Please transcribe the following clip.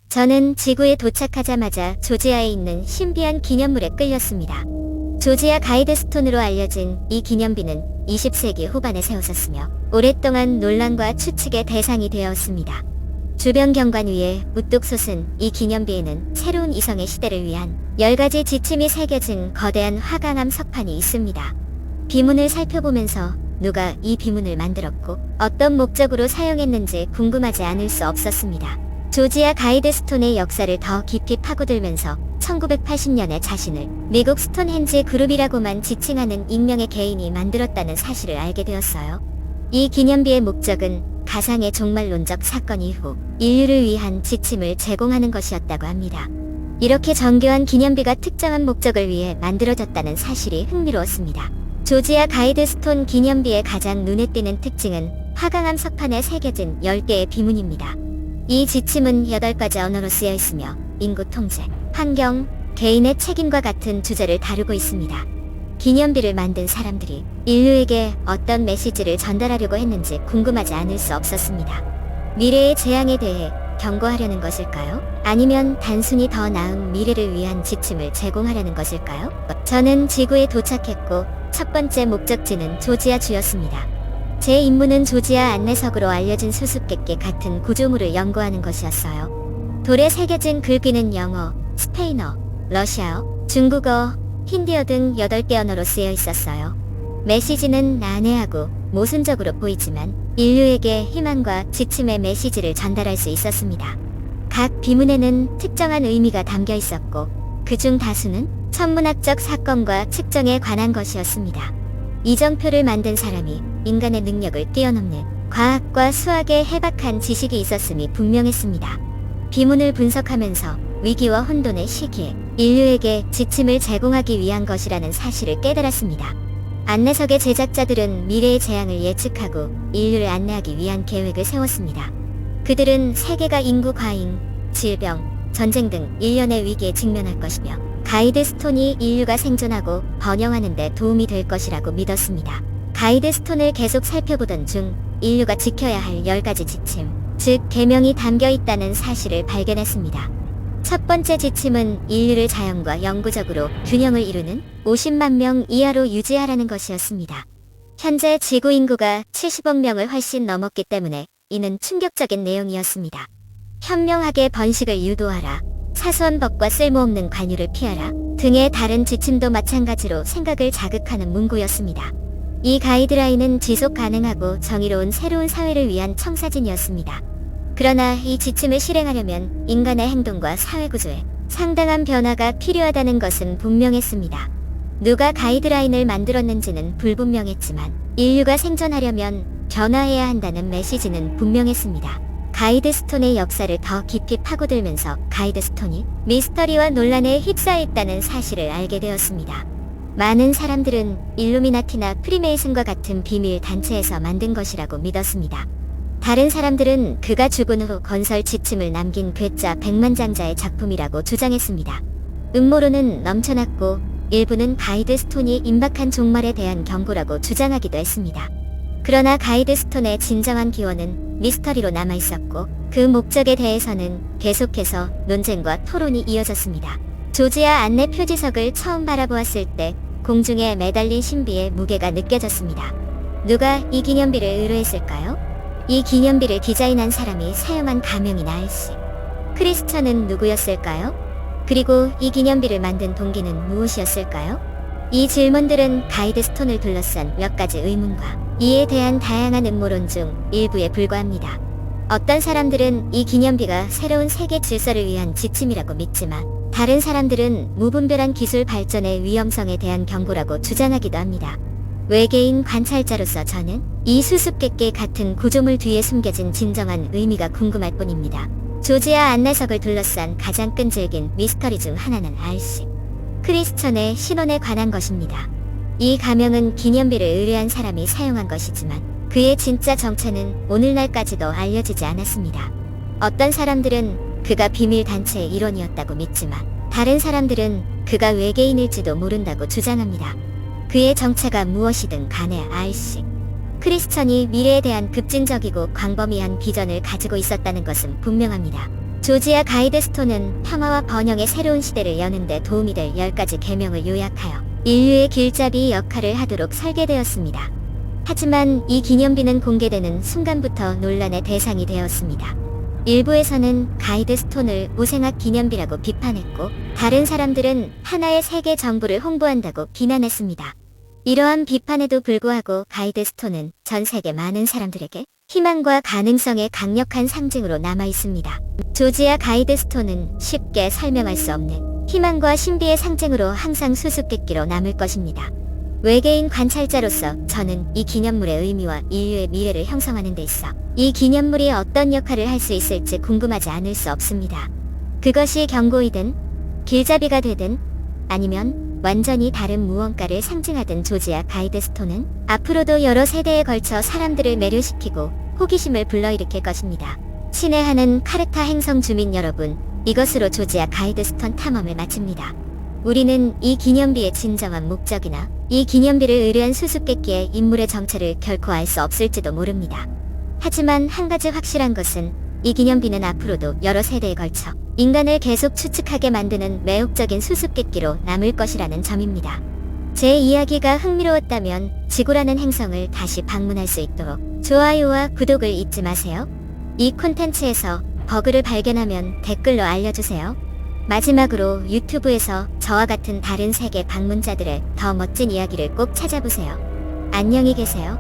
저는 지구에 도착하자마자 조지아에 있는 신비한 기념물에 끌렸습니다. 조지아 가이드스톤으로 알려진 이 기념비는 20세기 후반에 세워졌으며 오랫동안 논란과 추측의 대상이 되었습니다. 주변 경관 위에 우뚝 솟은 이 기념비에는 새로운 이성의 시대를 위한 10가지 지침이 새겨진 거대한 화강암 석판이 있습니다. 비문을 살펴보면서 누가 이 비문을 만들었고 어떤 목적으로 사용했는지 궁금하지 않을 수 없었습니다. 조지아 가이드스톤의 역사를 더 깊이 파고들면서 1980년에 자신을 미국 스톤헨지 그룹이라고만 지칭하는 익명의 개인이 만들었다는 사실을 알게 되었어요. 이 기념비의 목적은 가상의 종말론적 사건 이후 인류를 위한 지침을 제공하는 것이었다고 합니다. 이렇게 정교한 기념비가 특정한 목적을 위해 만들어졌다는 사실이 흥미로웠습니다. 조지아 가이드스톤 기념비의 가장 눈에 띄는 특징은 화강암 석판에 새겨진 10개의 비문입니다. 이 지침은 8가지 언어로 쓰여 있으며 인구 통제, 환경, 개인의 책임과 같은 주제를 다루고 있습니다. 기념비를 만든 사람들이 인류에게 어떤 메시지를 전달하려고 했는지 궁금하지 않을 수 없었습니다. 미래의 재앙에 대해 경고하려는 것일까요? 아니면 단순히 더 나은 미래를 위한 지침을 제공하려는 것일까요? 저는 지구에 도착했고 첫 번째 목적지는 조지아주였습니다. 제 임무는 조지아 안내석으로 알려진 수수께끼 같은 구조물을 연구하는 것이었어요. 돌에 새겨진 글귀는 영어, 스페인어, 러시아어, 중국어, 힌디어 등 8개 언어로 쓰여 있었어요. 메시지는 난해하고 모순적으로 보이지만 인류에게 희망과 지침의 메시지를 전달할 수 있었습니다. 각 비문에는 특정한 의미가 담겨 있었고 그중 다수는 천문학적 사건과 측정에 관한 것이었습니다. 이정표를 만든 사람이 인간의 능력을 뛰어넘는 과학과 수학에 해박한 지식이 있었음이 분명했습니다. 비문을 분석하면서 위기와 혼돈의 시기에 인류에게 지침을 제공하기 위한 것이라는 사실을 깨달았습니다. 안내석의 제작자들은 미래의 재앙을 예측하고 인류를 안내하기 위한 계획을 세웠습니다. 그들은 세계가 인구 과잉, 질병, 전쟁 등 일련의 위기에 직면할 것이며 가이드스톤이 인류가 생존하고 번영하는 데 도움이 될 것이라고 믿었습니다. 가이드스톤을 계속 살펴보던 중 인류가 지켜야 할 10가지 지침, 즉 계명이 담겨 있다는 사실을 발견했습니다. 첫 번째 지침은 인류를 자연과 영구적으로 균형을 이루는 50만 명 이하로 유지하라는 것이었습니다. 현재 지구 인구가 70억 명을 훨씬 넘었기 때문에 이는 충격적인 내용이었습니다. 현명하게 번식을 유도하라, 사소한 법과 쓸모없는 관유를 피하라 등의 다른 지침도 마찬가지로 생각을 자극하는 문구였습니다. 이 가이드라인은 지속 가능하고 정의로운 새로운 사회를 위한 청사진이었습니다. 그러나 이 지침을 실행하려면 인간의 행동과 사회 구조에 상당한 변화가 필요하다는 것은 분명했습니다. 누가 가이드라인을 만들었는지는 불분명했지만 인류가 생존하려면 변화해야 한다는 메시지는 분명했습니다. 가이드스톤의 역사를 더 깊이 파고들면서 가이드스톤이 미스터리와 논란에 휩싸였다는 사실을 알게 되었습니다. 많은 사람들은 일루미나티나 프리메이슨과 같은 비밀 단체에서 만든 것이라고 믿었습니다. 다른 사람들은 그가 죽은 후 건설 지침을 남긴 괴짜 백만장자의 작품이라고 주장했습니다. 음모론은 넘쳐났고 일부는 가이드스톤이 임박한 종말에 대한 경고라고 주장하기도 했습니다. 그러나 가이드스톤의 진정한 기원은 미스터리로 남아있었고 그 목적에 대해서는 계속해서 논쟁과 토론이 이어졌습니다. 조지아 안내 표지석을 처음 바라보았을 때 공중에 매달린 신비의 무게가 느껴졌습니다. 누가 이 기념비를 의뢰했을까요? 이 기념비를 디자인한 사람이 사용한 가명이 나일씨. 크리스천은 누구였을까요? 그리고 이 기념비를 만든 동기는 무엇이었을까요? 이 질문들은 가이드스톤을 둘러싼 몇 가지 의문과 이에 대한 다양한 음모론 중 일부에 불과합니다. 어떤 사람들은 이 기념비가 새로운 세계 질서를 위한 지침이라고 믿지만 다른 사람들은 무분별한 기술 발전의 위험성에 대한 경고라고 주장하기도 합니다. 외계인 관찰자로서 저는 이 수수께끼 같은 구조물 뒤에 숨겨진 진정한 의미가 궁금할 뿐입니다. 조지아 안내석을 둘러싼 가장 끈질긴 미스터리 중 하나는 알씨. 크리스천의 신원에 관한 것입니다. 이 가명은 기념비를 의뢰한 사람이 사용한 것이지만 그의 진짜 정체는 오늘날까지도 알려지지 않았습니다. 어떤 사람들은 그가 비밀 단체의 일원이었다고 믿지만 다른 사람들은 그가 외계인일지도 모른다고 주장합니다. 그의 정체가 무엇이든 간에 알씨. 크리스천이 미래에 대한 급진적이고 광범위한 비전을 가지고 있었다는 것은 분명합니다. 조지아 가이드스톤은 평화와 번영의 새로운 시대를 여는 데 도움이 될 10가지 계명을 요약하여 인류의 길잡이 역할을 하도록 설계되었습니다. 하지만 이 기념비는 공개되는 순간부터 논란의 대상이 되었습니다. 일부에서는 가이드스톤을 우생학 기념비라고 비판했고, 다른 사람들은 하나의 세계 정부를 홍보한다고 비난했습니다. 이러한 비판에도 불구하고 가이드스톤은 전 세계 많은 사람들에게 희망과 가능성의 강력한 상징으로 남아 있습니다. 조지아 가이드스톤은 쉽게 설명할 수 없는 희망과 신비의 상징으로 항상 수수께끼로 남을 것입니다. 외계인 관찰자로서 저는 이 기념물의 의미와 인류의 미래를 형성하는 데 있어 이 기념물이 어떤 역할을 할 수 있을지 궁금하지 않을 수 없습니다. 그것이 경고이든 길잡이가 되든 아니면 완전히 다른 무언가를 상징하던 조지아 가이드스톤은 앞으로도 여러 세대에 걸쳐 사람들을 매료시키고 호기심을 불러일으킬 것입니다. 친애하는 카르타 행성 주민 여러분, 이것으로 조지아 가이드스톤 탐험을 마칩니다. 우리는 이 기념비의 진정한 목적이나 이 기념비를 의뢰한 수수께끼의 인물의 정체를 결코 알 수 없을지도 모릅니다. 하지만 한 가지 확실한 것은 이 기념비는 앞으로도 여러 세대에 걸쳐 인간을 계속 추측하게 만드는 매혹적인 수수께끼로 남을 것이라는 점입니다. 제 이야기가 흥미로웠다면 지구라는 행성을 다시 방문할 수 있도록 좋아요와 구독을 잊지 마세요. 이 콘텐츠에서 버그를 발견하면 댓글로 알려주세요. 마지막으로 유튜브에서 저와 같은 다른 세계 방문자들의 더 멋진 이야기를 꼭 찾아보세요. 안녕히 계세요.